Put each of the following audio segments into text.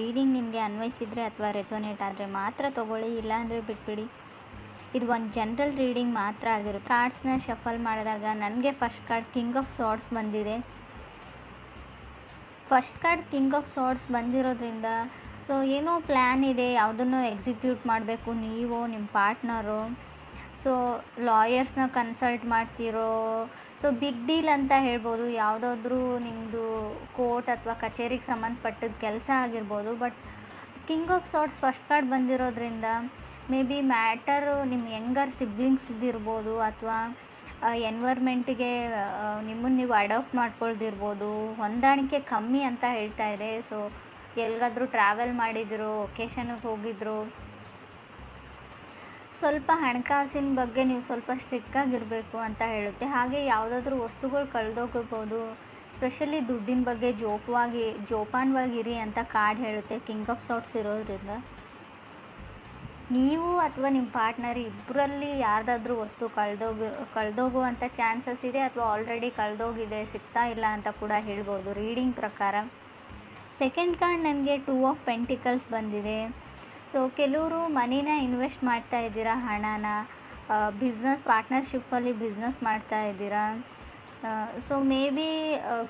Reading ನಿಮಗೆ ಅನ್ವಯಿಸಿದರೆ ಅಥವಾ ರೆಸೊನೇಟ್ ಆದರೆ ಮಾತ್ರ ತೊಗೊಳ್ಳಿ, ಇಲ್ಲಾಂದರೆ ಬಿಟ್ಬಿಡಿ. ಇದು ಒಂದು ಜನರಲ್ ರೀಡಿಂಗ್ ಮಾತ್ರ ಆಗಿರುತ್ತೆ. ಕಾರ್ಡ್ಸ್ನ ಶಫಲ್ ಮಾಡಿದಾಗ ನನಗೆ ಫಸ್ಟ್ ಕಾರ್ಡ್ ಕಿಂಗ್ ಆಫ್ ಸಾರ್ಡ್ಸ್ ಬಂದಿದೆ. ಫಸ್ಟ್ ಕಾರ್ಡ್ ಕಿಂಗ್ ಆಫ್ ಸಾರ್ಡ್ಸ್ ಬಂದಿರೋದ್ರಿಂದ ಸೊ ಏನೋ ಪ್ಲ್ಯಾನ್ ಇದೆ, ಯಾವುದನ್ನು ಎಕ್ಸಿಕ್ಯೂಟ್ ಮಾಡಬೇಕು ನೀವು, ನಿಮ್ಮ ಪಾರ್ಟ್ನರು. ಸೊ ಲಾಯರ್ಸ್ನ ಕನ್ಸಲ್ಟ್ ಮಾಡ್ತಿರೋ, ಸೊ ಬಿಗ್ ಡೀಲ್ ಅಂತ ಹೇಳ್ಬೋದು. ಯಾವುದಾದ್ರೂ ನಿಮ್ಮದು ಕೋರ್ಟ್ ಅಥವಾ ಕಚೇರಿಗೆ ಸಂಬಂಧಪಟ್ಟಿದ್ದ ಕೆಲಸ ಆಗಿರ್ಬೋದು. But king of swords first card ಬಂದಿರೋದ್ರಿಂದ ಮೇ ಬಿ ಮ್ಯಾಟರು ನಿಮ್ಮ ಯಂಗರ್ ಸಿಬ್ಲಿಂಗ್ಸ್ದಿರ್ಬೋದು ಅಥವಾ ಎನ್ವೈರ್ಮೆಂಟಿಗೆ ನಿಮ್ಮನ್ನು ನೀವು ಅಡಾಪ್ಟ್ ಮಾಡ್ಕೊಳ್ದಿರ್ಬೋದು. ಹೊಂದಾಣಿಕೆ ಕಮ್ಮಿ ಅಂತ ಹೇಳ್ತಾ ಇದೆ. ಸೊ ಎಲ್ಲಿಗಾದ್ರೂ ಟ್ರಾವೆಲ್ ಮಾಡಿದ್ರು, ಒಕೇಶನ್ಗೆ ಹೋಗಿದ್ರು, ಸ್ವಲ್ಪ ಹಣಕಾಸಿನ ಬಗ್ಗೆ ನೀವು ಸ್ವಲ್ಪ ಸ್ಟ್ರಿಕ್ಟಾಗಿರಬೇಕು ಅಂತ ಹೇಳುತ್ತೆ. ಹಾಗೆ ಯಾವುದಾದ್ರೂ ವಸ್ತುಗಳು ಕಳೆದೋಗಿರ್ಬೋದು, ಸ್ಪೆಷಲಿ ದುಡ್ಡಿನ ಬಗ್ಗೆ ಜೋಪಾನವಾಗಿರಿ ಅಂತ ಕಾರ್ಡ್ ಹೇಳುತ್ತೆ ಕಿಂಗ್ ಆಫ್ ಸಾರ್ಡ್ಸ್ ಇರೋದ್ರಿಂದ. ನೀವು ಅಥವಾ ನಿಮ್ಮ ಪಾರ್ಟ್ನರ್ ಇಬ್ಬರಲ್ಲಿ ಯಾರ್ದಾದ್ರೂ ವಸ್ತು ಕಳೆದೋಗುವಂಥ ಚಾನ್ಸಸ್ ಇದೆ, ಅಥವಾ ಆಲ್ರೆಡಿ ಕಳೆದೋಗಿದೆ, ಸಿಗ್ತಾ ಇಲ್ಲ ಅಂತ ಕೂಡ ಹೇಳ್ಬೋದು ರೀಡಿಂಗ್ ಪ್ರಕಾರ. ಸೆಕೆಂಡ್ ಕಾರ್ಡ್ ನನಗೆ 2 ಆಫ್ ಪೆಂಟಿಕಲ್ಸ್ ಬಂದಿದೆ. ಸೊ ಕೆಲವರು ಮನಿನ ಇನ್ವೆಸ್ಟ್ ಮಾಡ್ತಾ ಇದ್ದೀರಾ, ಹಣನ ಬಿಸ್ನೆಸ್ ಪಾರ್ಟ್ನರ್ಶಿಪ್ಪಲ್ಲಿ ಬಿಸ್ನೆಸ್ ಮಾಡ್ತಾ ಇದ್ದೀರಾ. ಸೊ ಮೇ ಬಿ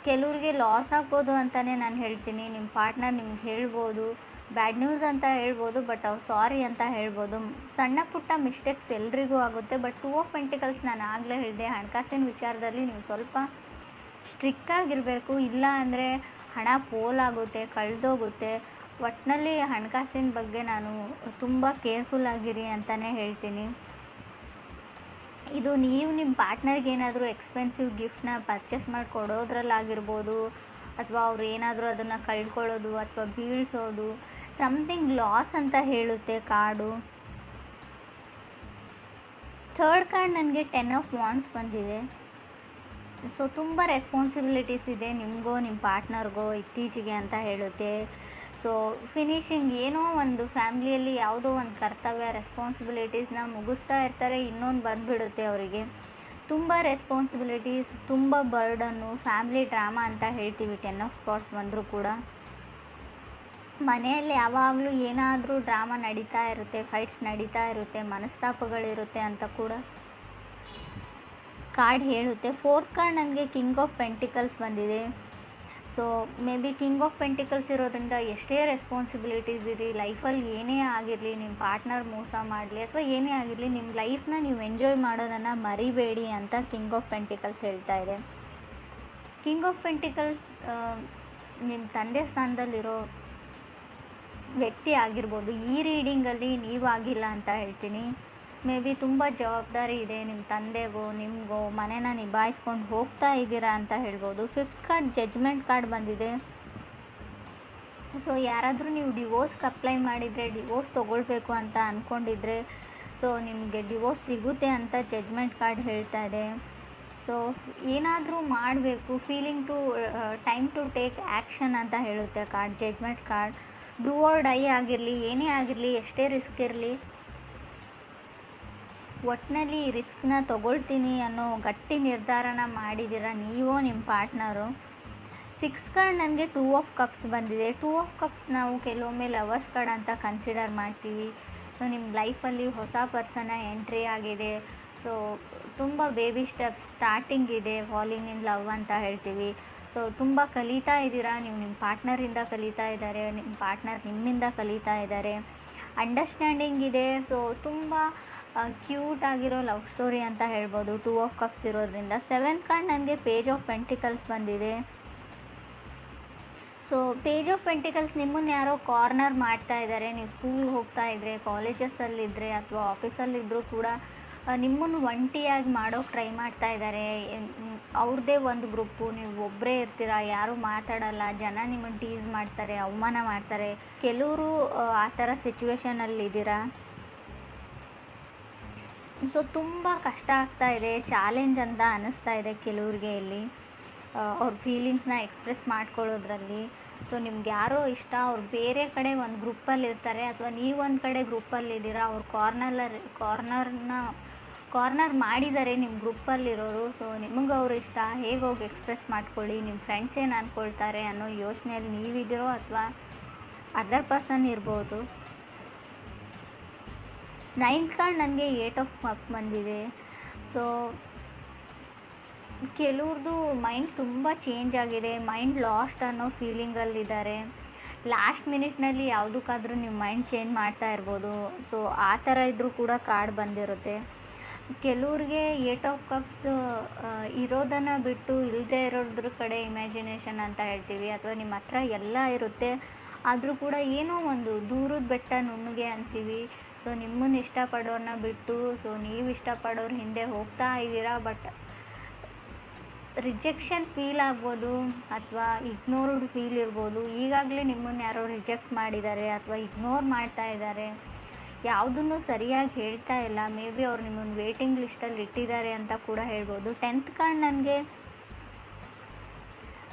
ಕೆಲವ್ರಿಗೆ ಲಾಸ್ ಆಗ್ಬೋದು ಅಂತಲೇ ನಾನು ಹೇಳ್ತೀನಿ. ನಿಮ್ಮ ಪಾರ್ಟ್ನರ್ ನಿಮ್ಗೆ ಹೇಳ್ಬೋದು, ಬ್ಯಾಡ್ ನ್ಯೂಸ್ ಅಂತ ಹೇಳ್ಬೋದು, ಬಟ್ ಅವ್ರು ಸಾರಿ ಅಂತ ಹೇಳ್ಬೋದು. ಸಣ್ಣ ಪುಟ್ಟ ಮಿಸ್ಟೇಕ್ಸ್ ಎಲ್ರಿಗೂ ಆಗುತ್ತೆ. ಬಟ್ 2 ಆಫ್ ಪೆಂಟಿಕಲ್ಸ್ ನಾನು ಆಗಲೇ ಹೇಳಿದೆ, ಹಣಕಾಸಿನ ವಿಚಾರದಲ್ಲಿ ನೀವು ಸ್ವಲ್ಪ ಸ್ಟ್ರಿಕ್ಟಾಗಿರಬೇಕು. ಇಲ್ಲ ಅಂದರೆ ಹಣ ಪೋಲಾಗುತ್ತೆ, ಕಳೆದೋಗುತ್ತೆ. ಒಟ್ಟಿನಲ್ಲಿ ಹಣಕಾಸಿನ ಬಗ್ಗೆ ನಾನು ತುಂಬ ಕೇರ್ಫುಲ್ ಆಗಿರಿ ಅಂತಲೇ ಹೇಳ್ತೀನಿ. ಇದು ನೀವು ನಿಮ್ಮ ಪಾರ್ಟ್ನರ್ಗೆ ಏನಾದರೂ ಎಕ್ಸ್ಪೆನ್ಸಿವ್ ಗಿಫ್ಟ್ನ ಪರ್ಚೇಸ್ ಮಾಡಿ ಕೊಡೋದ್ರಲ್ಲಾಗಿರ್ಬೋದು, ಅಥವಾ ಅವ್ರು ಏನಾದರೂ ಅದನ್ನು ಕಳ್ಕೊಳ್ಳೋದು ಅಥವಾ ಬೀಳಿಸೋದು, ಸಮಥಿಂಗ್ ಲಾಸ್ ಅಂತ ಹೇಳುತ್ತೆ ಕಾರ್ಡು. ಥರ್ಡ್ ಕಾರ್ಡ್ ನನಗೆ 10 ಆಫ್ ವಾಂಡ್ಸ್ ಬಂದಿದೆ. ಸೊ ತುಂಬ ರೆಸ್ಪಾನ್ಸಿಬಿಲಿಟೀಸ್ ಇದೆ ನಿಮಗೋ ನಿಮ್ಮ ಪಾರ್ಟ್ನರ್ಗೋ ಇತ್ತೀಚೆಗೆ ಅಂತ ಹೇಳುತ್ತೆ. ಸೊ ಫಿನಿಶಿಂಗ್ ಏನೋ ಒಂದು ಫ್ಯಾಮ್ಲಿಯಲ್ಲಿ ಯಾವುದೋ ಒಂದು ಕರ್ತವ್ಯ ರೆಸ್ಪಾನ್ಸಿಬಿಲಿಟೀಸ್ನ ಮುಗಿಸ್ತಾ ಇರ್ತಾರೆ, ಇನ್ನೊಂದು ಬಂದುಬಿಡುತ್ತೆ ಅವರಿಗೆ. ತುಂಬ ರೆಸ್ಪಾನ್ಸಿಬಿಲಿಟೀಸ್, ತುಂಬ ಬರ್ಡನ್ನು, ಫ್ಯಾಮ್ಲಿ ಡ್ರಾಮಾ ಅಂತ ಹೇಳ್ತೀವಿ 10 ಆಫ್ ಸ್ಪಾಟ್ಸ್ ಬಂದರೂ ಕೂಡ. ಮನೆಯಲ್ಲಿ ಯಾವಾಗಲೂ ಏನಾದರೂ ಡ್ರಾಮಾ ನಡೀತಾ ಇರುತ್ತೆ, ಫೈಟ್ಸ್ ನಡೀತಾ ಇರುತ್ತೆ, ಮನಸ್ತಾಪಗಳಿರುತ್ತೆ ಅಂತ ಕೂಡ ಕಾರ್ಡ್ ಹೇಳುತ್ತೆ. ಫೋರ್ತ್ ಕಾರ್ಡ್ ನನಗೆ ಕಿಂಗ್ ಆಫ್ ಪೆಂಟಿಕಲ್ಸ್ ಬಂದಿದೆ. So may be king of pentacles ಇರೋದ್ರಿಂದ ಎಷ್ಟೇ ರೆಸ್ಪಾನ್ಸಿಬಿಲಿಟೀಸ್ ಇರಿ, ಲೈಫಲ್ಲಿ ಏನೇ ಆಗಿರಲಿ, ನಿಮ್ಮ ಪಾರ್ಟ್ನರ್ ಮೋಸ ಮಾಡಲಿ ಅಥವಾ ಏನೇ ಆಗಿರಲಿ, ನಿಮ್ಮ ಲೈಫ್ನ ನೀವು ಎಂಜಾಯ್ ಮಾಡೋದನ್ನು ಮರಿಬೇಡಿ ಅಂತ ಕಿಂಗ್ ಆಫ್ ಪೆಂಟಿಕಲ್ಸ್ ಹೇಳ್ತಾ ಇದೆ. ಕಿಂಗ್ ಆಫ್ ಪೆಂಟಿಕಲ್ಸ್ ನಿಮ್ಮ ತಂದೆ ಸ್ಥಾನದಲ್ಲಿರೋ ವ್ಯಕ್ತಿ ಆಗಿರ್ಬೋದು. ಈ ರೀಡಿಂಗಲ್ಲಿ ನೀವಾಗಿಲ್ಲ ಅಂತ ಹೇಳ್ತೀನಿ. ಮೇ ಬಿ ತುಂಬ ಜವಾಬ್ದಾರಿ ಇದೆ ನಿಮ್ಮ ತಂದೆಗೋ ನಿಮಗೋ, ಮನೇನ ನಿಭಾಯಿಸ್ಕೊಂಡು ಹೋಗ್ತಾ ಇದ್ದೀರಾ ಅಂತ ಹೇಳ್ಬೋದು. ಫಿಫ್ತ್ ಕಾರ್ಡ್ ಜಡ್ಜ್ಮೆಂಟ್ ಕಾರ್ಡ್ ಬಂದಿದೆ. ಸೊ ಯಾರಾದರೂ ನೀವು ಡಿವೋರ್ಸ್ಗೆ ಅಪ್ಲೈ ಮಾಡಿದರೆ, ಡಿವೋರ್ಸ್ ತೊಗೊಳ್ಬೇಕು ಅಂತ ಅಂದ್ಕೊಂಡಿದ್ರೆ, ಸೊ ನಿಮಗೆ ಡಿವೋರ್ಸ್ ಸಿಗುತ್ತೆ ಅಂತ ಜಡ್ಜ್ಮೆಂಟ್ ಕಾರ್ಡ್ ಹೇಳ್ತಾ ಇದೆ. ಸೊ ಏನಾದರೂ ಮಾಡಬೇಕು, ಟೈಮ್ ಟು ಟೇಕ್ ಆ್ಯಕ್ಷನ್ ಅಂತ ಹೇಳುತ್ತೆ card judgement card. Do or die ಆಗಿರಲಿ, ಏನೇ ಆಗಿರಲಿ, ಎಷ್ಟೇ ರಿಸ್ಕ್ ಇರಲಿ, ಒಟ್ಟಿನಲ್ಲಿ ರಿಸ್ಕ್ನ ತೊಗೊಳ್ತೀನಿ ಅನ್ನೋ ಗಟ್ಟಿ ನಿರ್ಧಾರನ ಮಾಡಿದ್ದೀರಾ ನೀವೋ ನಿಮ್ಮ ಪಾರ್ಟ್ನರು. 6 ಕಾರ್ಡ್ ನನಗೆ 2 ಆಫ್ ಕಪ್ಸ್ ಬಂದಿದೆ. 2 ಆಫ್ ಕಪ್ಸ್ ನಾವು ಕೆಲವೊಮ್ಮೆ ಲವರ್ಸ್ ಕಾರ್ಡ್ ಅಂತ ಕನ್ಸಿಡರ್ ಮಾಡ್ತೀವಿ. ಸೊ ನಿಮ್ಮ ಲೈಫಲ್ಲಿ ಹೊಸ ಪರ್ಸನ್ನ ಎಂಟ್ರಿ ಆಗಿದೆ. ಸೊ ತುಂಬ ಬೇಬಿ ಸ್ಟೆಪ್ಸ್ ಸ್ಟಾರ್ಟಿಂಗ್ ಇದೆ, ಫಾಲಿಂಗ್ ಇನ್ ಲವ್ ಅಂತ ಹೇಳ್ತೀವಿ. ಸೊ ತುಂಬ ಕಲಿತಾ ಇದ್ದೀರಾ, ನೀವು ನಿಮ್ಮ ಪಾರ್ಟ್ನರಿಂದ ಕಲಿತಾ ಇದ್ದಾರೆ, ನಿಮ್ಮ ಪಾರ್ಟ್ನರ್ ನಿಮ್ಮಿಂದ ಕಲಿತಾ ಇದ್ದಾರೆ, ಅಂಡರ್ಸ್ಟ್ಯಾಂಡಿಂಗ್ ಇದೆ. ಸೊ ತುಂಬ ಕ್ಯೂಟ್ ಆಗಿರೋ ಲವ್ ಸ್ಟೋರಿ ಅಂತ ಹೇಳ್ಬೋದು 2 ಆಫ್ ಕಪ್ಸ್ ಇರೋದ್ರಿಂದ. 7th ಕಾರ್ಡ್ ನನಗೆ ಪೇಜ್ ಆಫ್ ಪೆಂಟಿಕಲ್ಸ್ ಬಂದಿದೆ. ಸೊ ಪೇಜ್ ಆಫ್ ಪೆಂಟಿಕಲ್ಸ್ ನಿಮ್ಮನ್ನು ಯಾರೋ ಕಾರ್ನರ್ ಮಾಡ್ತಾ ಇದ್ದಾರೆ. ನೀವು ಸ್ಕೂಲ್ಗೆ ಹೋಗ್ತಾ ಇದ್ದರೆ, ಕಾಲೇಜಸ್ಸಲ್ಲಿದ್ದರೆ ಅಥವಾ ಆಫೀಸಲ್ಲಿದ್ದರೂ ಕೂಡ ನಿಮ್ಮನ್ನು ಒಂಟಿಯಾಗಿ ಮಾಡೋಕ್ಕೆ ಟ್ರೈ ಮಾಡ್ತಾ ಇದ್ದಾರೆ. ಅವ್ರದ್ದೇ ಒಂದು ಗ್ರೂಪು, ನೀವು ಒಬ್ಬರೇ ಇರ್ತೀರ, ಯಾರೂ ಮಾತಾಡಲ್ಲ, ಜನ ನಿಮ್ಮನ್ನು ಟೀಸ್ ಮಾಡ್ತಾರೆ, ಅವಮಾನ ಮಾಡ್ತಾರೆ. ಕೆಲವರು ಆ ಥರ ಸಿಚುವೇಶನಲ್ಲಿದ್ದೀರಾ. ಸೊ ತುಂಬ ಕಷ್ಟ ಆಗ್ತಾ ಇದೆ, ಚಾಲೆಂಜ್ ಅಂತ ಅನ್ನಿಸ್ತಾ ಇದೆ ಕೆಲವ್ರಿಗೆ ಇಲ್ಲಿ ಅವ್ರ ಫೀಲಿಂಗ್ಸ್ನ ಎಕ್ಸ್ಪ್ರೆಸ್ ಮಾಡ್ಕೊಳ್ಳೋದ್ರಲ್ಲಿ. ಸೊ ನಿಮ್ಗೆ ಯಾರೋ ಇಷ್ಟ, ಅವ್ರು ಬೇರೆ ಕಡೆ ಒಂದು ಗ್ರೂಪಲ್ಲಿ ಇರ್ತಾರೆ, ಅಥವಾ ನೀವು ಒಂದು ಕಡೆ ಗ್ರೂಪಲ್ಲಿದ್ದೀರಾ, ಅವ್ರು ಕಾರ್ನರ್ ಮಾಡಿದ್ದಾರೆ ನಿಮ್ಮ ಗ್ರೂಪಲ್ಲಿರೋರು. ಸೊ ನಿಮಗೆ ಅವ್ರು ಇಷ್ಟ, ಹೇಗೆ ಹೋಗಿ ಎಕ್ಸ್ಪ್ರೆಸ್ ಮಾಡ್ಕೊಳ್ಳಿ, ನಿಮ್ಮ ಫ್ರೆಂಡ್ಸ್ ಏನು ಅಂದ್ಕೊಳ್ತಾರೆ ಅನ್ನೋ ಯೋಚನೆಯಲ್ಲಿ ನೀವಿದ್ದೀರೋ ಅಥವಾ ಅದರ್ ಪರ್ಸನ್ ಇರ್ಬೋದು. 9th ಕಾರ್ಡ್ ನನಗೆ 8 ಆಫ್ ಕಪ್ ಬಂದಿದೆ. ಸೊ ಕೆಲವ್ರದ್ದು ಮೈಂಡ್ ತುಂಬ ಚೇಂಜ್ ಆಗಿದೆ, ಮೈಂಡ್ ಲಾಸ್ಟ್ ಅನ್ನೋ ಫೀಲಿಂಗಲ್ಲಿದ್ದಾರೆ. ಲಾಸ್ಟ್ ಮಿನಿಟ್ನಲ್ಲಿ ಯಾವುದಕ್ಕಾದ್ರೂ ನೀವು ಮೈಂಡ್ ಚೇಂಜ್ ಮಾಡ್ತಾ ಇರ್ಬೋದು. ಸೊ ಆ ಥರ ಇದ್ದರೂ ಕೂಡ ಕಾರ್ಡ್ ಬಂದಿರುತ್ತೆ. ಕೆಲವ್ರಿಗೆ 8 ಆಫ್ ಕಪ್ಸ್ ಇರೋದನ್ನು ಬಿಟ್ಟು ಇಲ್ಲದೆ ಇರೋದ್ರ ಕಡೆ ಇಮ್ಯಾಜಿನೇಷನ್ ಅಂತ ಹೇಳ್ತೀವಿ, ಅಥವಾ ನಿಮ್ಮ ಹತ್ರ ಎಲ್ಲ ಇರುತ್ತೆ ಆದರೂ ಕೂಡ ಏನೋ ಒಂದು ದೂರದ ಬೆಟ್ಟ ನುಣ್ಣಗೆ ಅಂತೀವಿ. ಸೊ ನಿಮ್ಮನ್ನು ಇಷ್ಟಪಡೋರನ್ನ ಬಿಟ್ಟು ಸೊ ನೀವು ಇಷ್ಟಪಡೋರು ಹಿಂದೆ ಹೋಗ್ತಾ ಇದ್ದೀರಾ. ಬಟ್ ರಿಜೆಕ್ಷನ್ ಫೀಲ್ ಆಗ್ಬೋದು ಅಥವಾ ಇಗ್ನೋರ್ಡ್ ಫೀಲ್ ಇರ್ಬೋದು. ಈಗಾಗಲೇ ನಿಮ್ಮನ್ನು ಯಾರೋ ರಿಜೆಕ್ಟ್ ಮಾಡಿದ್ದಾರೆ ಅಥವಾ ಇಗ್ನೋರ್ ಮಾಡ್ತಾ ಇದ್ದಾರೆ, ಯಾವುದನ್ನು ಸರಿಯಾಗಿ ಹೇಳ್ತಾ ಇಲ್ಲ. ಮೇ ಬಿ ಅವ್ರು ನಿಮ್ಮನ್ನು ವೇಟಿಂಗ್ ಲಿಸ್ಟಲ್ಲಿ ಇಟ್ಟಿದ್ದಾರೆ ಅಂತ ಕೂಡ ಹೇಳ್ಬೋದು. 10th ಕಾರ್ಡ್ ನನಗೆ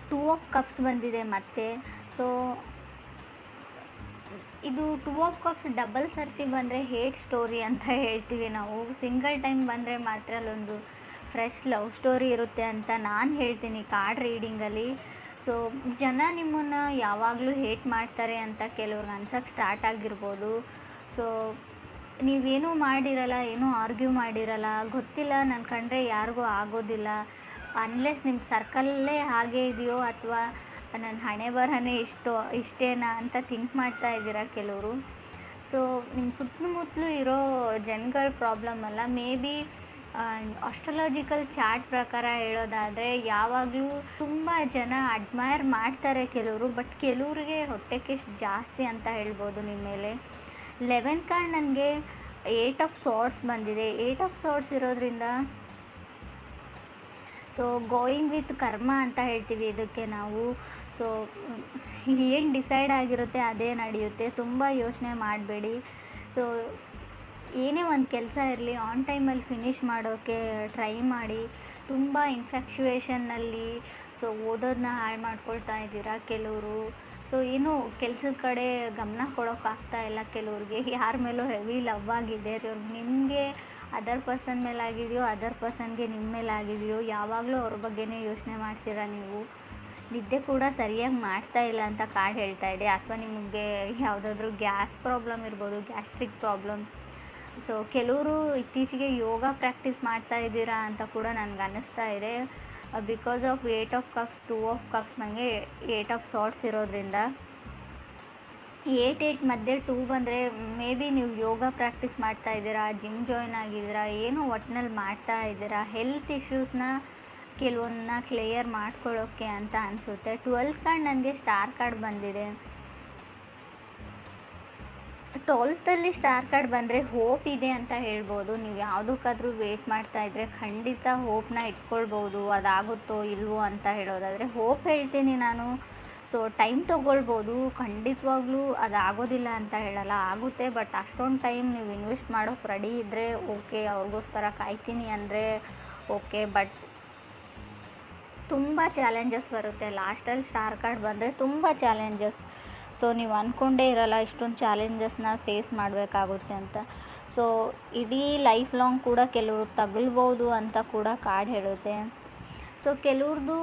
2 ಆಫ್ ಕಪ್ಸ್ ಬಂದಿದೆ ಮತ್ತೆ. ಸೊ ಇದು 2 ಆಫ್ ಕಪ್ಸ್ ಡಬಲ್ ಸರ್ತಿ ಬಂದರೆ ಹೇಟ್ ಸ್ಟೋರಿ ಅಂತ ಹೇಳ್ತೀವಿ ನಾವು. ಸಿಂಗಲ್ ಟೈಮ್ ಬಂದರೆ ಮಾತ್ರ ಅಲ್ಲೊಂದು ಫ್ರೆಶ್ ಲವ್ ಸ್ಟೋರಿ ಇರುತ್ತೆ ಅಂತ ನಾನು ಹೇಳ್ತೀನಿ ಕಾರ್ಡ್ ರೀಡಿಂಗಲ್ಲಿ. ಸೊ ಜನ ನಿಮ್ಮನ್ನು ಯಾವಾಗಲೂ ಹೇಟ್ ಮಾಡ್ತಾರೆ ಅಂತ ಕೆಲವ್ರಿಗೆ ಅನ್ಸೋಕ್ಕೆ ಸ್ಟಾರ್ಟ್ ಆಗಿರ್ಬೋದು. ಸೊ ನೀವೇನೂ ಮಾಡಿರಲ್ಲ, ಏನೂ ಆರ್ಗ್ಯೂ ಮಾಡಿರಲ್ಲ, ಗೊತ್ತಿಲ್ಲ ನನ್ನ ಕಂಡ್ರೆ ಯಾರಿಗೂ ಆಗೋದಿಲ್ಲ, ಅನ್ಲೆಸ್ ನಿಮ್ಮ ಸರ್ಕಲ್ಲೇ ಹಾಗೆ ಇದೆಯೋ ಅಥವಾ ನನ್ನ ಹಣೆ ಬರಹನೇ ಇಷ್ಟೇನಾ ಅಂತ ಥಿಂಕ್ ಮಾಡ್ತಾ ಇದ್ದೀರಾ ಕೆಲವರು. ಸೊ ನಿಮ್ಮ ಸುತ್ತಮುತ್ತಲೂ ಇರೋ ಜನಗಳ ಪ್ರಾಬ್ಲಮ್ ಅಲ್ಲ. ಮೇ ಬಿ ಆಸ್ಟ್ರಾಲಜಿಕಲ್ ಚಾರ್ಟ್ ಪ್ರಕಾರ ಹೇಳೋದಾದರೆ ಯಾವಾಗಲೂ ತುಂಬ ಜನ ಅಡ್ಮೈರ್ ಮಾಡ್ತಾರೆ ಕೆಲವರು, ಬಟ್ ಕೆಲವ್ರಿಗೆ ಹೊಟ್ಟೆಗೆ ಜಾಸ್ತಿ ಅಂತ ಹೇಳ್ಬೋದು ನಿಮ್ಮ ಮೇಲೆ. 11th ಕಾರ್ಡ್ ನನಗೆ 8 ಆಫ್ ಸಾರ್ಟ್ಸ್ ಬಂದಿದೆ. 8 ಆಫ್ ಸಾರ್ಟ್ಸ್ ಇರೋದ್ರಿಂದ ಸೊ ಗೋಯಿಂಗ್ ವಿತ್ ಕರ್ಮ ಅಂತ ಹೇಳ್ತೀವಿ ಇದಕ್ಕೆ ನಾವು. ಸೊ ಏನು ಡಿಸೈಡ್ ಆಗಿರುತ್ತೆ ಅದೇ ನಡೆಯುತ್ತೆ, ತುಂಬ ಯೋಚನೆ ಮಾಡಬೇಡಿ. ಸೊ ಏನೇ ಒಂದು ಕೆಲಸ ಇರಲಿ ಆನ್ ಟೈಮಲ್ಲಿ ಫಿನಿಷ್ ಮಾಡೋಕ್ಕೆ ಟ್ರೈ ಮಾಡಿ. ತುಂಬ ಇನ್ಫ್ಯಾಕ್ಚುಯೇಷನ್ನಲ್ಲಿ ಸೊ ಓದೋದನ್ನ ಹಾಳು ಮಾಡ್ಕೊಳ್ತಾ ಇದ್ದೀರಾ ಕೆಲವರು. ಸೊ ಏನು ಕೆಲಸದ ಕಡೆ ಗಮನ ಕೊಡೋಕ್ಕಾಗ್ತಾ ಇಲ್ಲ ಕೆಲವ್ರಿಗೆ. ಯಾರ ಮೇಲೂ ಹೆವಿ ಲವ್ ಆಗಿದೆ, ನಿಮಗೆ ಅದರ್ ಪರ್ಸನ್ ಮೇಲೆ ಆಗಿದೆಯೋ ಅದರ್ ಪರ್ಸನ್ಗೆ ನಿಮ್ಮ ಮೇಲೆ ಆಗಿದೆಯೋ, ಯಾವಾಗಲೂ ಅವ್ರ ಬಗ್ಗೆನೇ ಯೋಚನೆ ಮಾಡ್ತೀರಾ ನೀವು. ನಿದ್ದೆ ಕೂಡ ಸರಿಯಾಗಿ ಮಾಡ್ತಾ ಇಲ್ಲ ಅಂತ ಕಾರ್ಡ್ ಹೇಳ್ತಾ ಇದೆ. ಅಥವಾ ನಿಮಗೆ ಯಾವುದಾದ್ರೂ ಗ್ಯಾಸ್ ಪ್ರಾಬ್ಲಮ್ ಇರ್ಬೋದು, ಗ್ಯಾಸ್ಟ್ರಿಕ್ ಪ್ರಾಬ್ಲಮ್. ಸೊ ಕೆಲವರು ಇತ್ತೀಚೆಗೆ ಯೋಗ ಪ್ರಾಕ್ಟೀಸ್ ಮಾಡ್ತಾ ಇದ್ದೀರಾ ಅಂತ ಕೂಡ ನನಗೆ ಅನ್ನಿಸ್ತಾ ಇದೆ. Because of 8 of cups 2 of cups ನನಗೆ 8 ಆಫ್ ಸಾರ್ಟ್ಸ್ ಇರೋದ್ರಿಂದ 8 ಮಧ್ಯೆ 2 ಬಂದರೆ ಮೇ ಬಿ ನೀವು ಯೋಗ ಪ್ರಾಕ್ಟೀಸ್ ಮಾಡ್ತಾ ಇದ್ದೀರಾ, ಜಿಮ್ ಜಾಯ್ನ್ ಆಗಿದ್ದೀರಾ, ಏನೋ ಒಟ್ಟಿನಲ್ಲಿ ಮಾಡ್ತಾ ಇದ್ದೀರಾ. ಹೆಲ್ತ್ ಇಶ್ಯೂಸ್ನ ಕೆಲವೊಂದನ್ನ ಕ್ಲಿಯರ್ ಮಾಡ್ಕೊಳ್ಳೋಕ್ಕೆ ಅಂತ ಅನಿಸುತ್ತೆ. 12th ಕಾರ್ಡ್ ನನಗೆ ಸ್ಟಾರ್ ಕಾರ್ಡ್ ಬಂದಿದೆ. 12th ಸ್ಟಾರ್ ಕಾರ್ಡ್ ಬಂದರೆ ಹೋಪ್ ಇದೆ ಅಂತ ಹೇಳ್ಬೋದು. ನೀವು ಯಾವುದಕ್ಕಾದ್ರೂ ವೇಟ್ ಮಾಡ್ತಾ ಇದ್ದರೆ ಖಂಡಿತ ಹೋಪ್ನ ಇಟ್ಕೊಳ್ಬೋದು. ಅದಾಗುತ್ತೋ ಇಲ್ವೋ ಅಂತ ಹೇಳೋದಾದರೆ ಹೋಪ್ ಹೇಳ್ತೀನಿ ನಾನು. ಸೊ ಟೈಮ್ ತೊಗೊಳ್ಬೋದು, ಖಂಡಿತವಾಗ್ಲೂ ಅದಾಗೋದಿಲ್ಲ ಅಂತ ಹೇಳಲ್ಲ, ಆಗುತ್ತೆ. ಬಟ್ ಅಷ್ಟೊಂದು ಟೈಮ್ ನೀವು ಇನ್ವೆಸ್ಟ್ ಮಾಡೋಕ್ಕೆ ರೆಡಿ ಇದ್ದರೆ ಓಕೆ, ಅವ್ರಿಗೋಸ್ಕರ ಕಾಯ್ತೀನಿ ಅಂದರೆ ಓಕೆ. ಬಟ್ ತುಂಬ ಚಾಲೆಂಜಸ್ ಬರುತ್ತೆ ಲಾಸ್ಟಲ್ಲಿ ಸ್ಟಾರ್ ಕಾರ್ಡ್ ಬಂದರೆ, ತುಂಬ ಚಾಲೆಂಜಸ್. ಸೊ ನೀವು ಅಂದ್ಕೊಂಡೇ ಇರಲ್ಲ ಇಷ್ಟೊಂದು ಚಾಲೆಂಜಸ್ನ ಫೇಸ್ ಮಾಡಬೇಕಾಗುತ್ತೆ ಅಂತ. ಸೊ ಇಡೀ ಲೈಫ್ ಲಾಂಗ್ ಕೂಡ ಕೆಲವರು ತಗಲ್ಬೋದು ಅಂತ ಕೂಡ ಕಾರ್ಡ್ ಹೇಳುತ್ತೆ. ಸೊ ಕೆಲವ್ರದ್ದು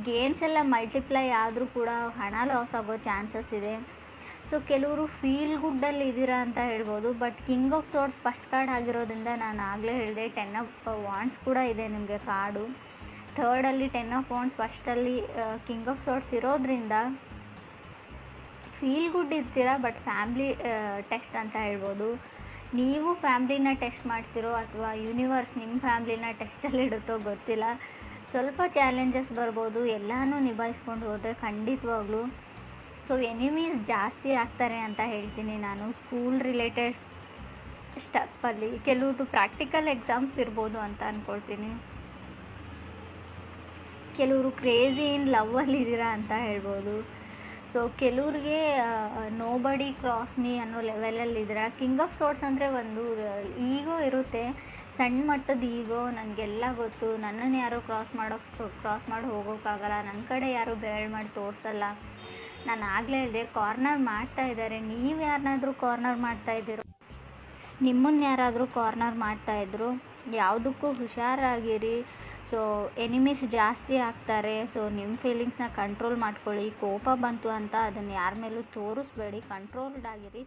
ಗೇನ್ಸ್ ಎಲ್ಲ ಮಲ್ಟಿಪ್ಲೈ ಆದರೂ ಕೂಡ ಹಣ ಲಾಸ್ ಆಗೋ ಚಾನ್ಸಸ್ ಇದೆ. ಸೊ ಕೆಲವರು ಫೀಲ್ ಗುಡ್ಡಲ್ಲಿ ಇದ್ದೀರಾ ಅಂತ ಹೇಳ್ಬೋದು. But king of sorts first card ಆಗಿರೋದ್ರಿಂದ ನಾನು ಆಗಲೇ ಹೇಳಿದೆ 10 ಆಫ್ ವಾಂಡ್ಸ್ ಕೂಡ ಇದೆ ನಿಮಗೆ ಕಾರ್ಡು. 3rdಲ್ಲಿ 10 ಆಫ್ ವಾಂಡ್ಸ್, ಫಸ್ಟಲ್ಲಿ ಕಿಂಗ್ ಆಫ್ ಸಾರ್ಟ್ಸ್ ಇರೋದ್ರಿಂದ ಫೀಲ್ ಗುಡ್ ಇರ್ತೀರಾ. ಬಟ್ ಫ್ಯಾಮ್ಲಿ ಟೆಸ್ಟ್ ಅಂತ ಹೇಳ್ಬೋದು. ನೀವು ಫ್ಯಾಮ್ಲಿನ ಟೆಸ್ಟ್ ಮಾಡ್ತಿರೋ ಅಥವಾ ಯೂನಿವರ್ಸ್ ನಿಮ್ಮ ಫ್ಯಾಮ್ಲಿನ ಟೆಸ್ಟಲ್ಲಿ ಇಡುತ್ತೋ ಗೊತ್ತಿಲ್ಲ. ಸ್ವಲ್ಪ ಚಾಲೆಂಜಸ್ ಬರ್ಬೋದು, ಎಲ್ಲನೂ ನಿಭಾಯಿಸ್ಕೊಂಡು ಹೋದರೆ ಖಂಡಿತವಾಗ್ಲೂ. ಸೊ ಎನಿಮೀಸ್ ಜಾಸ್ತಿ ಆಗ್ತಾರೆ ಅಂತ ಹೇಳ್ತೀನಿ ನಾನು. ಸ್ಕೂಲ್ ರಿಲೇಟೆಡ್ ಸ್ಟೆಪ್ಪಲ್ಲಿ ಕೆಲವ್ರದ್ದು ಪ್ರಾಕ್ಟಿಕಲ್ ಎಕ್ಸಾಮ್ಸ್ ಇರ್ಬೋದು ಅಂತ ಅಂದ್ಕೊಳ್ತೀನಿ. ಕೆಲವರು ಕ್ರೇಜಿ ಇನ್ ಲವ್ವಲ್ಲಿ ಇದ್ದೀರಾ ಅಂತ ಹೇಳ್ಬೋದು. ಸೊ ಕೆಲವ್ರಿಗೆ ನೋಬಡಿ ಕ್ರಾಸ್ ಮೀ ಅನ್ನೋ ಲೆವೆಲಲ್ಲಿದ್ದೀರಾ. ಕಿಂಗ್ ಆಫ್ ಸಾರ್ಟ್ಸ್ ಅಂದರೆ ಒಂದು ಈಗೋ ಇರುತ್ತೆ, ಸಣ್ಣ ಮಟ್ಟದ ಈಗೋ. ನನಗೆಲ್ಲ ಗೊತ್ತು, ನನ್ನನ್ನು ಯಾರೂ ಕ್ರಾಸ್ ಮಾಡಿ ಹೋಗೋಕ್ಕಾಗಲ್ಲ, ನನ್ನ ಕಡೆ ಯಾರೂ ಬೆರಳು ಮಾಡಿ ತೋರಿಸಲ್ಲ. ನಾನು ಆಗಲೇ ಹೇಳಿದೆ ಕಾರ್ನರ್ ಮಾಡ್ತಾ ಇದ್ದಾರೆ. ನೀವು ಯಾರನ್ನಾದರೂ ಕಾರ್ನರ್ ಮಾಡ್ತಾಯಿದ್ದೀರೋ, ನಿಮ್ಮನ್ನು ಯಾರಾದರೂ ಕಾರ್ನರ್ ಮಾಡ್ತಾಯಿದ್ರು, ಯಾವುದಕ್ಕೂ ಹುಷಾರಾಗಿರಿ. ಸೊ ಎನಿಮೀಸ್ ಜಾಸ್ತಿ ಆಗ್ತಾರೆ. ಸೊ ನಿಮ್ಮ ಫೀಲಿಂಗ್ಸ್ನ ಕಂಟ್ರೋಲ್ ಮಾಡ್ಕೊಳ್ಳಿ. ಕೋಪ ಬಂತು ಅಂತ ಅದನ್ನು ಯಾರ ಮೇಲೂ ತೋರಿಸ್ಬೇಡಿ, ಕಂಟ್ರೋಲ್ಡ್ ಆಗಿರಿ.